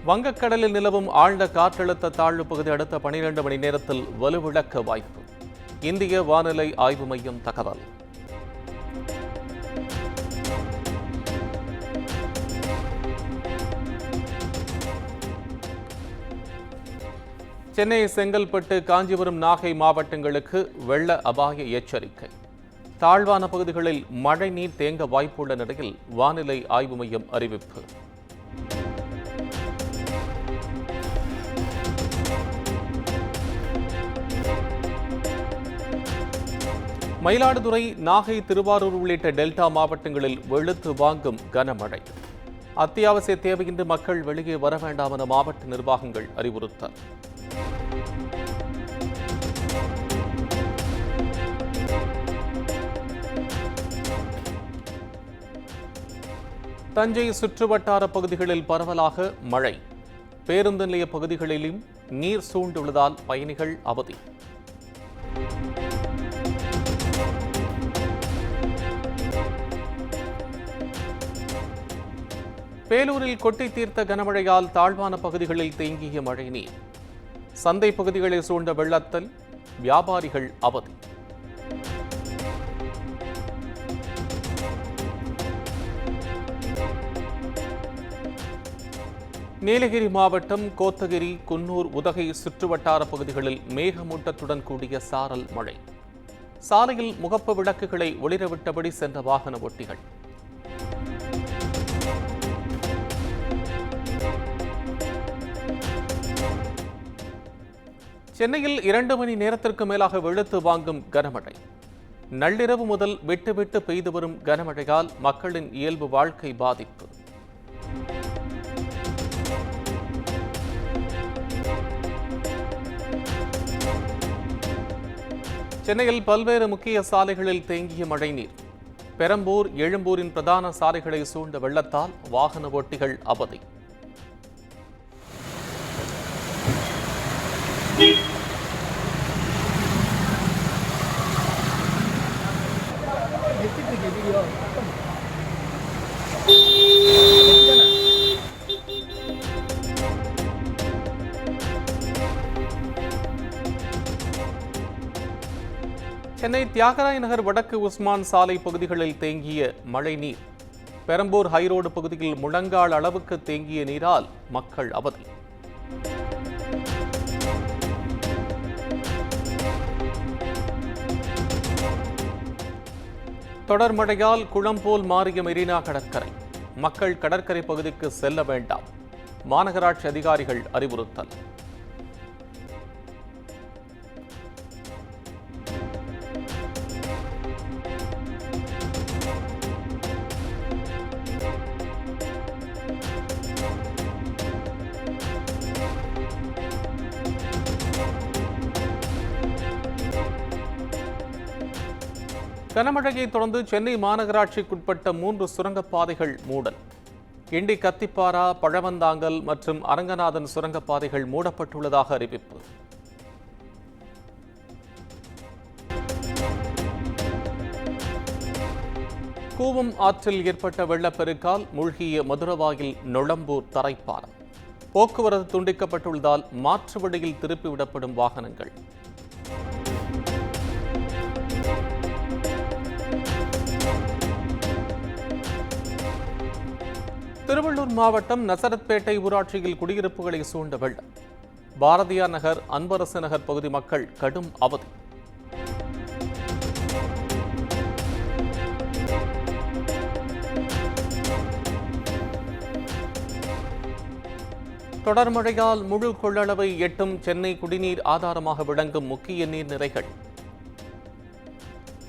வங்கக்கடலில் நிலவும் ஆழ்ந்த காற்றழுத்த தாழ்வு பகுதி அடுத்த 12 மணி நேரத்தில் வலுவிழக்க வாய்ப்பு. இந்திய வானிலை ஆய்வு மையம் தகவல். சென்னை, செங்கல்பட்டு, காஞ்சிபுரம், நாகை மாவட்டங்களுக்கு வெள்ள அபாய எச்சரிக்கை. தாழ்வான பகுதிகளில் மழை நீர் தேங்க வாய்ப்புள்ள நிலையில் வானிலை ஆய்வு மையம் அறிவிப்பு. மயிலாடுதுறை, நாகை, திருவாரூர் உள்ளிட்ட டெல்டா மாவட்டங்களில் வெளுத்து வாங்கும் கனமழை. அத்தியாவசிய தேவையின்றி மக்கள் வெளியே வர வேண்டாம் என மாவட்ட நிர்வாகங்கள் அறிவுறுத்தல். தஞ்சை சுற்றுவட்டார பகுதிகளில் பரவலாக மழை. பேருந்து நிலைய பகுதிகளிலும் நீர் சூழ்ந்துள்ளதால் பயணிகள் அவதி. வேலூரில் கொட்டி தீர்த்த கனமழையால் தாழ்வான பகுதிகளில் தேங்கிய மழைநீர். சந்தை பகுதிகளை சூழ்ந்த வெள்ளத்தில் வியாபாரிகள் அவதி. நீலகிரி மாவட்டம் கோத்தகிரி, குன்னூர், உதகை சுற்றுவட்டார பகுதிகளில் மேகமூட்டத்துடன் கூடிய சாரல் மழை. சாலையில் முகப்பு விளக்குகளை ஒளிரவிட்டபடி சென்ற வாகன ஓட்டிகள். சென்னையில் 2 மணி நேரத்திற்கு மேலாக வெளுத்து வாங்கும் கனமழை. நள்ளிரவு முதல் விட்டு விட்டு பெய்து வரும் கனமழையால் மக்களின் இயல்பு வாழ்க்கை பாதிப்பு. சென்னையில் பல்வேறு முக்கிய சாலைகளில் தேங்கிய மழைநீர். பெரம்பூர், எழும்பூரின் பிரதான சாலைகளை சூழ்ந்த வெள்ளத்தால் வாகன ஓட்டிகள் அவதி. சென்னை தியாகராய நகர், வடக்கு உஸ்மான் சாலை பகுதிகளில் தேங்கிய மழைநீர். பெரம்பூர் ஹைரோடு பகுதியில் முழங்கால் அளவுக்கு தேங்கிய நீரால் மக்கள் அவதி. தொடர் மழையால் குளம் போல் மாறிய மெரினா கடற்கரை. மக்கள் கடற்கரை பகுதிக்கு செல்ல வேண்டாம். மாநகராட்சி அதிகாரிகள் அறிவுறுத்தல். கனமழையை தொடர்ந்து சென்னை மாநகராட்சிக்குட்பட்ட 3 சுரங்கப்பாதைகள் மூடல். கிண்டி, கத்திப்பாரா, பழவந்தாங்கல் மற்றும் அரங்கநாதன் சுரங்கப்பாதைகள் மூடப்பட்டுள்ளதாக அறிவிப்பு. கூவம் ஆற்றில் ஏற்பட்ட வெள்ளப்பெருக்கால் மூழ்கிய மதுரவாயில் நொளம்பூர் தரைப்பாலம். போக்குவரத்து துண்டிக்கப்பட்டுள்ளதால் மாற்று வழியில் திருப்பிவிடப்படும் வாகனங்கள். திருவள்ளூர் மாவட்டம் நசரத்பேட்டை ஊராட்சியில் குடியிருப்புகளை சூழ்ந்த வெள்ளம். பாரதியார் நகர், அன்பரசு நகர் பகுதி மக்கள் கடும் அவதி. தொடர் மழையால் முழு கொள்ளளவை எட்டும் சென்னை குடிநீர் ஆதாரமாக விளங்கும் முக்கிய நீர்நிலைகள்.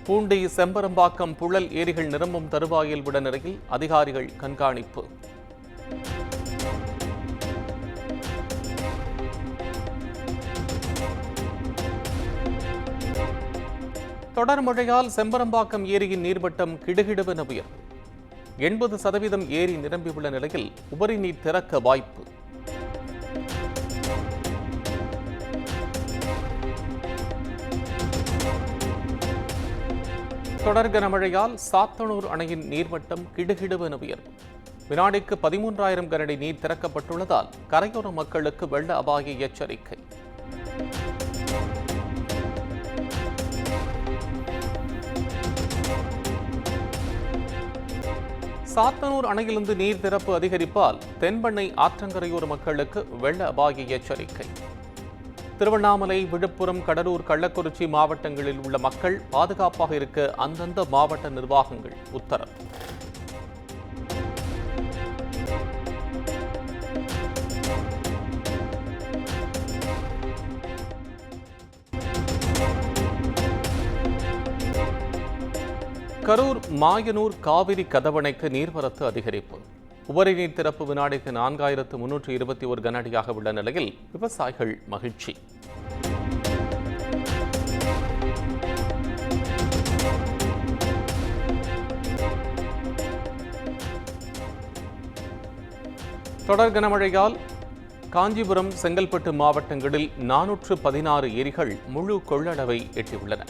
பூண்டி, செம்பரம்பாக்கம், புழல் ஏரிகள் நிரம்பும் தருவாயில் உள்ள நிலையில் அதிகாரிகள் கண்காணிப்பு. தொடர் மழையால் செம்பரம்பாக்கம் ஏரியின் நீர்மட்டம் கிடுகிடுவென உயர்வு. 80% ஏரி நிரம்பியுள்ள நிலையில் உபரி நீர் திறக்க வாய்ப்பு. தொடர் கனமழையால் சாத்தனூர் அணையின் நீர்மட்டம் கிடுகிடுவென உயர்வு. வினாடிக்கு 13,000 கனஅடி நீர் திறக்கப்பட்டுள்ளதால் கரையோர மக்களுக்கு வெள்ள அபாய எச்சரிக்கை. சாத்தனூர் அணையிலிருந்து நீர் திறப்பு அதிகரிப்பால் தென்பெண்ணை ஆற்றங்கரையோர மக்களுக்கு வெள்ள அபாய எச்சரிக்கை. திருவண்ணாமலை, விழுப்புரம், கடலூர், கள்ளக்குறிச்சி மாவட்டங்களில் உள்ள மக்கள் பாதுகாப்பாக இருக்க அந்தந்த மாவட்ட நிர்வாகங்கள் உத்தரவு. கரூர் மாயனூர் காவிரி கதவணைக்கு நீர்வரத்து அதிகரிப்பு. உபரி நீர் திறப்பு வினாடிக்கு 4,321 கனஅடியாக உள்ள நிலையில் விவசாயிகள் மகிழ்ச்சி. தொடர் கனமழையால் காஞ்சிபுரம், செங்கல்பட்டு மாவட்டங்களில் 416 ஏரிகள் முழு கொள்ளளவை எட்டியுள்ளன.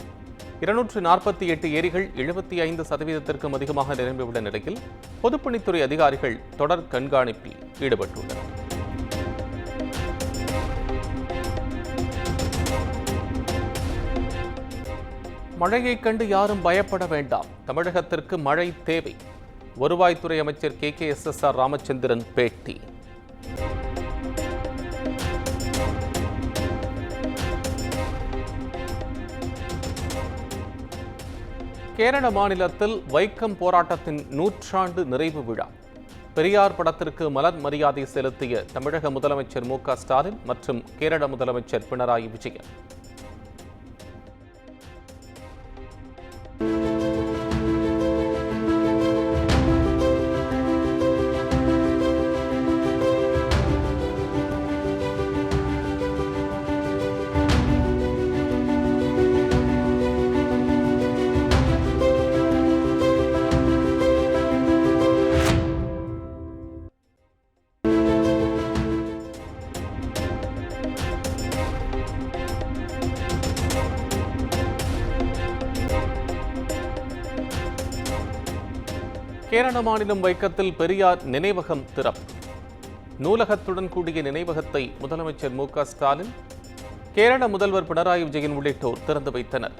248 ஏரிகள் 75% அதிகமாக நிரம்பியுள்ள நிலையில் பொதுப்பணித்துறை அதிகாரிகள் தொடர் கண்காணிப்பில் ஈடுபட்டுள்ளனர். மழையைக் கண்டு யாரும் பயப்பட வேண்டாம், தமிழகத்திற்கு மழை தேவை. வருவாய்த்துறை அமைச்சர் KKSSR ராமச்சந்திரன் பேட்டி. கேரள மாநிலத்தில் வைக்கம் போராட்டத்தின் 100ஆண்டு நிறைவு விழா. பெரியார் படத்திற்கு மலர் மரியாதை செலுத்திய தமிழக முதலமைச்சர் MK ஸ்டாலின் மற்றும் கேரள முதலமைச்சர் பினராயி விஜயன். கேரள மாநிலம் வைக்கத்தில் பெரியார் நினைவகம் திறப்பு. நூலகத்துடன் கூடிய நினைவகத்தை முதலமைச்சர் MK ஸ்டாலின், கேரள முதல்வர் பினராயி விஜயன் உள்ளிட்டோர் திறந்து வைத்தனர்.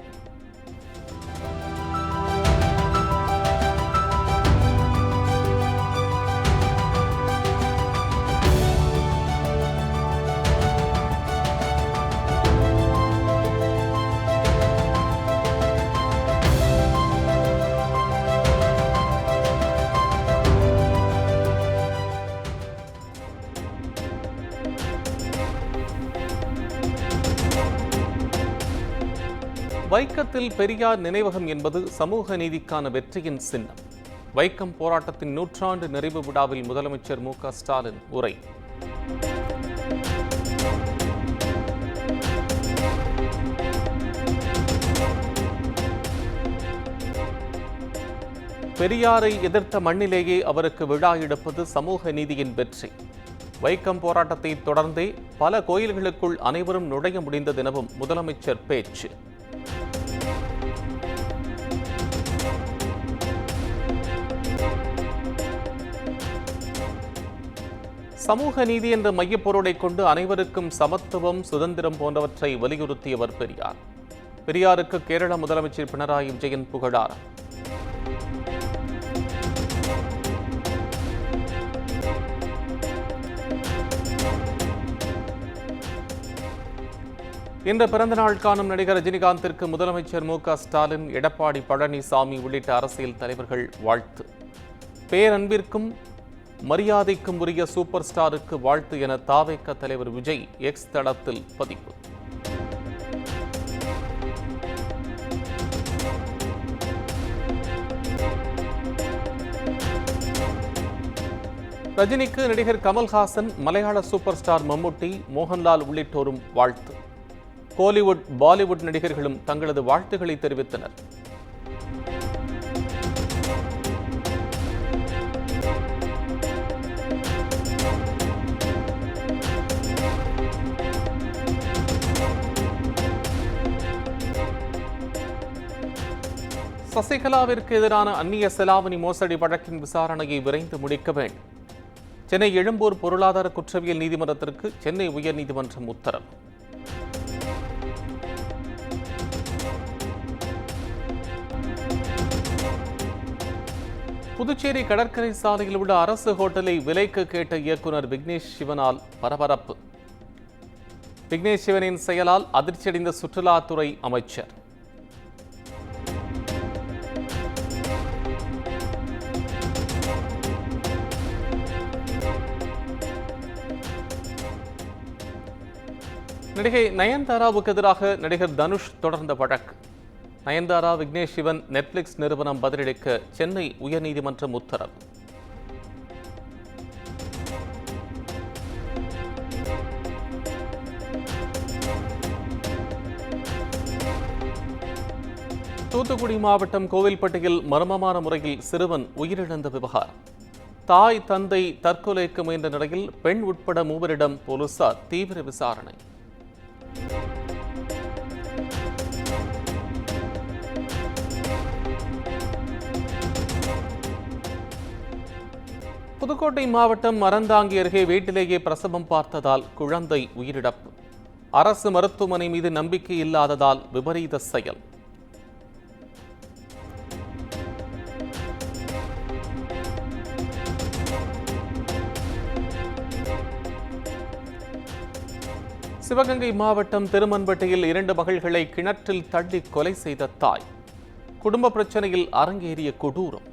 வைக்கத்தில் பெரியார் நினைவகம் என்பது சமூக நீதிக்கான வெற்றியின் சின்னம். வைக்கம் போராட்டத்தின் 100ஆண்டு நிறைவு விழாவில் முதலமைச்சர் MK ஸ்டாலின் உரை. பெரியாரை எதிர்த்த மண்ணிலேயே அவருக்கு விழா எடுப்பது சமூக நீதியின் வெற்றி. வைக்கம் போராட்டத்தை தொடர்ந்தே பல கோயில்களுக்குள் அனைவரும் நுழைய முடிந்தது எனவும் முதலமைச்சர் பேச்சு. சமூக நீதி என்ற மையப்பொருளை கொண்டு அனைவருக்கும் சமத்துவம், சுதந்திரம் போன்றவற்றை வலியுறுத்தியவர் பெரியார். பெரியாருக்கு கேரள முதலமைச்சர் பினராயி விஜயன் புகழாரம். இன்று பிறந்தநாள் காணும் நடிகர் ரஜினிகாந்திற்கு முதலமைச்சர் MK ஸ்டாலின், எடப்பாடி பழனிசாமி உள்ளிட்ட அரசியல் தலைவர்கள் வாழ்த்து. பேரன்பிற்கும் மரியாதைக்கும் உரிய சூப்பர் ஸ்டாருக்கு வாழ்த்து என தாவேக தலைவர் விஜய் எக்ஸ் தளத்தில் பதிவு. ரஜினிக்கு நடிகர் கமல்ஹாசன், மலையாள சூப்பர் ஸ்டார் மம்முட்டி, மோகன்லால் உள்ளிட்டோரும் வாழ்த்து. கோலிவுட், பாலிவுட் நடிகர்களும் தங்களது வாழ்த்துக்களை தெரிவித்தனர். சசிகலாவிற்கு எதிரான அந்நிய செலாவணி மோசடி வழக்கின் விசாரணையை விரைந்து முடிக்க வேண்டும். சென்னை எழும்பூர் பொருளாதார குற்றவியல் நீதிமன்றத்திற்கு சென்னை உயர்நீதிமன்றம் உத்தரவு. புதுச்சேரி கடற்கரை சாலையில் உள்ள அரசு ஹோட்டலை விலைக்கு கேட்ட இயக்குநர் விக்னேஷ் சிவனால் பரபரப்பு. விக்னேஷ் சிவனின் செயலால் அதிர்ச்சியடைந்த சுற்றுலாத்துறை அமைச்சர். நடிகை நயன்தாராவுக்கு எதிராக நடிகர் தனுஷ் தொடர்ந்த வழக்கு. நயன்தாரா விக்னேஷ் சிவன் நெட்ஃபிளிக்ஸ் நிறுவனம் பதிலளிக்க சென்னை உயர்நீதிமன்றம் உத்தரவு. தூத்துக்குடி மாவட்டம் கோவில்பட்டியில் மர்மமான முறையில் சிறுவன் உயிரிழந்த விவகாரம். தாய் தந்தை தற்கொலைக்கு முயன்ற நிலையில் பெண் உட்பட 3 போலீசார் தீவிர விசாரணை. புதுக்கோட்டை மாவட்டம் அறந்தாங்கி அருகே வீட்டிலேயே பிரசவம் பார்த்ததால் குழந்தை உயிரிழப்பு. அரசு மருத்துவமனை மீது நம்பிக்கை இல்லாததால் விபரீத செயல். சிவகங்கை மாவட்டம் திருமன்பட்டியில் 2 மகள்களை கிணற்றில் தள்ளி கொலை செய்த தாய். குடும்ப பிரச்சனையில் அரங்கேறிய கொடூரம்.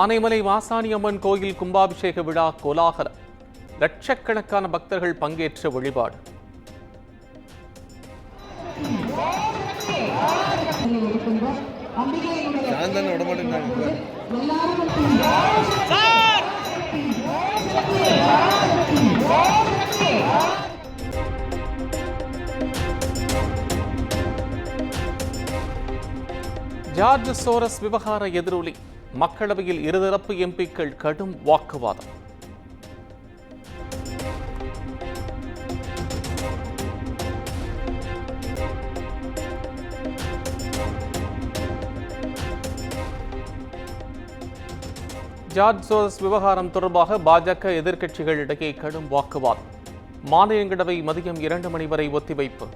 ஆனைமலை மாசாணியம்மன் கோயில் கும்பாபிஷேக விழா கோலாகலம். லட்சக்கணக்கான பக்தர்கள் பங்கேற்ற வழிபாடு. ஜார்ஜ் சோரஸ் விவகார எதிரொலி. மக்களவையில் இருதரப்பு எம்பிக்கள் கடும் வாக்குவாதம். ஜார்ஜ் சோரஸ் விவகாரம் தொடர்பாக பாஜக எதிர்க்கட்சிகளிடையே கடும் வாக்குவாதம். மாநிலங்களவை மதியம் 2 மணி வரை ஒத்திவைப்பு.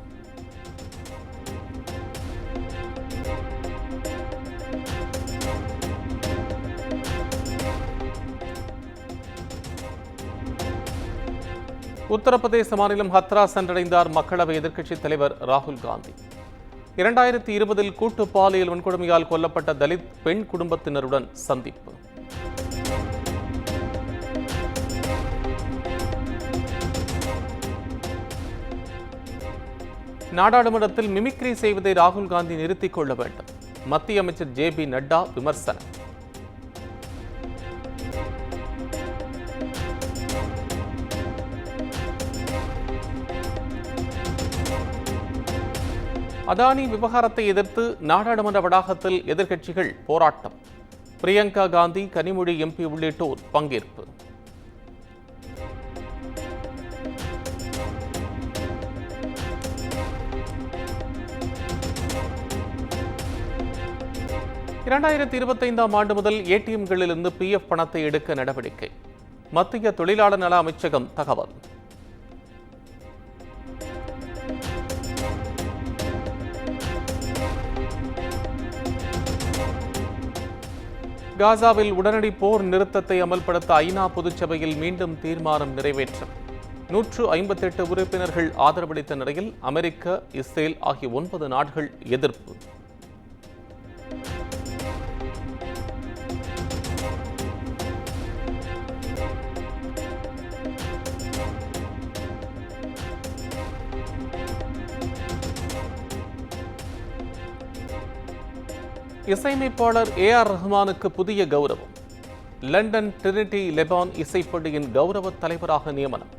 உத்தரப்பிரதேச மாநிலம் ஹத்ரா சென்றடைந்தார் மக்களவை எதிர்க்கட்சித் தலைவர் ராகுல் காந்தி. 2020 கூட்டு பாலியல் வன்கொடுமையால் கொல்லப்பட்ட தலித் பெண் குடும்பத்தினருடன் சந்திப்பு. நாடாளுமன்றத்தில் மிமிக்ரி செய்வதை ராகுல் காந்தி நிறுத்திக் கொள்ள வேண்டும். மத்திய அமைச்சர் JB நட்டா விமர்சனம். அதானி விவகாரத்தை எதிர்த்து நாடாளுமன்ற வளாகத்தில் எதிர்க்கட்சிகள் போராட்டம். பிரியங்கா காந்தி, கனிமொழி MP உள்ளிட்டோர் பங்கேற்பு. ஆண்டு முதல் ATMகளிலிருந்து PF பணத்தை எடுக்க நடவடிக்கை. மத்திய தொழிலாளர் நல அமைச்சகம் தகவல். காசாவில் உடனடி போர் நிறுத்தத்தை அமல்படுத்த ஐநா பொதுச்சபையில் மீண்டும் தீர்மானம் நிறைவேற்றம். 158 உறுப்பினர்கள் ஆதரவளித்த நிலையில் அமெரிக்கா, இஸ்ரேல் ஆகிய 9 நாடுகள் எதிர்ப்பு. இசையமைப்பாளர் AR ரஹ்மானுக்கு புதிய கௌரவம். லண்டன் டிரினிட்டி லெபான் இசைப்பள்ளியின் கௌரவ தலைவராக நியமனம்.